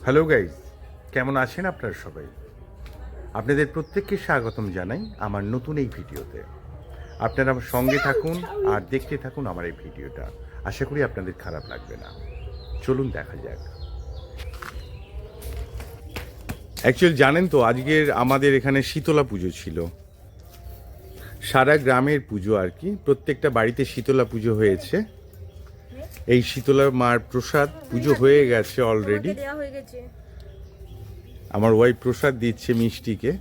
Hello guys, কেমন আছেন আপনারা সবাই? আপনাদের প্রত্যেককে স্বাগতম জানাই আমার নতুন এই ভিডিওতে। আপনারা আমার সঙ্গে থাকুন আর দেখতে থাকুন আমার এই ভিডিওটা। আশা করি আপনাদের খারাপ লাগবে না। চলুন দেখা যাক। অ্যাকচুয়ালি জানেন তো, আজকের আমাদের এখানে শীতলা পুজো ছিল। সারা গ্রামের পুজো আর কি, প্রত্যেকটা বাড়িতে শীতলা পুজো হয়েছে। এই শীতলা মার প্রসাদ পুজো হয়ে গেছে অলরেডি। আমার ওয়াইফ প্রসাদ দিচ্ছে মিষ্টিকে,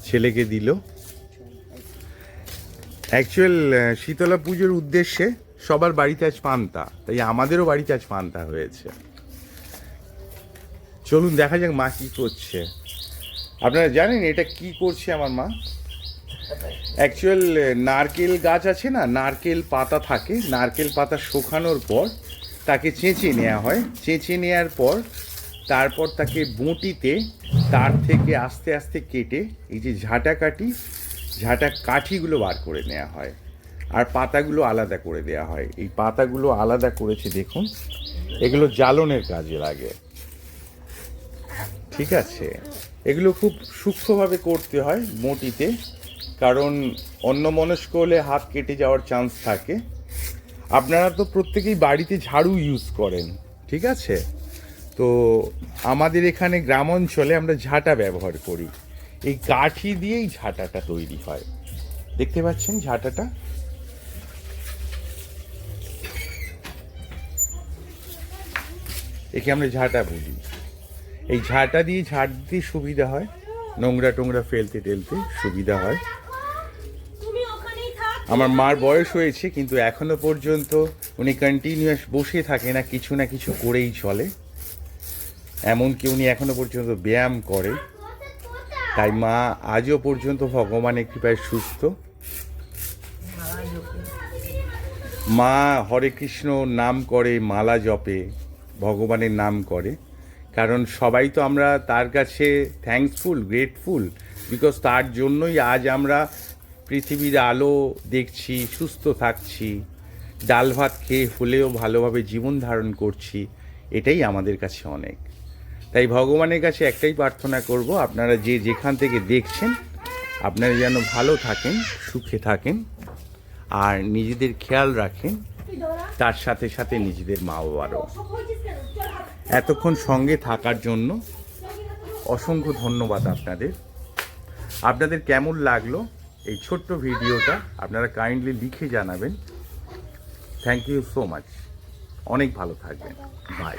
ছেলেকে দিল। অ্যাকচুয়াল শীতলা পুজোর উদ্দেশ্যে সবার বাড়িতে আজ পান্তা, তাই আমাদেরও বাড়িতে আজ পান্তা হয়েছে। চলুন দেখা যাক মা কি করছে। আপনারা জানেন এটা কি করছে আমার মা? অ্যাকচুয়াল নারকেল গাছ আছে না, নারকেল পাতা থাকে, নারকেল পাতা শুকানোর পর তাকে চেঁচে নেওয়া হয়। চেঁচে নেওয়ার পর তারপর তাকে বঁটিতে তার থেকে আস্তে আস্তে কেটে এই যে ঝাঁটা কাঠিগুলো বার করে নেওয়া হয়, আর পাতাগুলো আলাদা করে দেওয়া হয়। এই পাতাগুলো আলাদা করেছে দেখুন, এগুলো জ্বালনের কাজে লাগে। ঠিক আছে, এগুলো খুব সূক্ষ্মভাবে করতে হয় বঁটিতে, কারণ অন্যমনস্ক হলে হাত কেটে যাওয়ার চান্স থাকে। আপনারা তো প্রত্যেকেই বাড়িতে ঝাড়ু ইউজ করেন, ঠিক আছে? তো আমাদের এখানে গ্রাম অঞ্চলে আমরা ঝাঁটা ব্যবহার করি। এই কাঠি দিয়েই ঝাঁটাটা তৈরি হয়। দেখতে পাচ্ছেন ঝাঁটাটা? একে আমরা ঝাঁটা বলি। এই ঝাঁটা দিয়ে ঝাড় দিতে সুবিধা হয়, নোংরা টোংরা ফেলতে টেলতে সুবিধা হয়। আমার মার বয়স হয়েছে, কিন্তু এখনো পর্যন্ত উনি কন্টিনিউয়াস বসে থাকে না, কিছু না কিছু করেই চলে। এমনকি উনি এখনো পর্যন্ত ব্যায়াম করে। তাই মা আজও পর্যন্ত ভগবানের কৃপায় সুস্থ। মা হরে কৃষ্ণ নাম করে, মালা জপে, ভগবানের নাম করে। কারণ সবাই তো আমরা তার কাছে থ্যাঙ্কফুল, গ্রেটফুল, বিকজ তার জন্যই আজ আমরা পৃথিবীর আলো দেখছি, সুস্থ থাকছি, ডাল ভাত খেয়ে হলেও ভালোভাবে জীবন ধারণ করছি। এটাই আমাদের কাছে অনেক। তাই ভগবানের কাছে একটাই প্রার্থনা করব, আপনারা যে যেখান থেকে দেখছেন আপনারা যেন ভালো থাকেন, সুখে থাকেন, আর নিজেদের খেয়াল রাখেন, তার সাথে সাথে নিজেদের মা বাবারও। এতক্ষণ সঙ্গে থাকার জন্য অসংখ্য ধন্যবাদ আপনাদের। আপনাদের কেমন লাগলো এই ছোট্ট ভিডিওটা আপনারা কাইন্ডলি লিখে জানাবেন। Thank you so much. অনেক ভালো থাকবেন। বাই।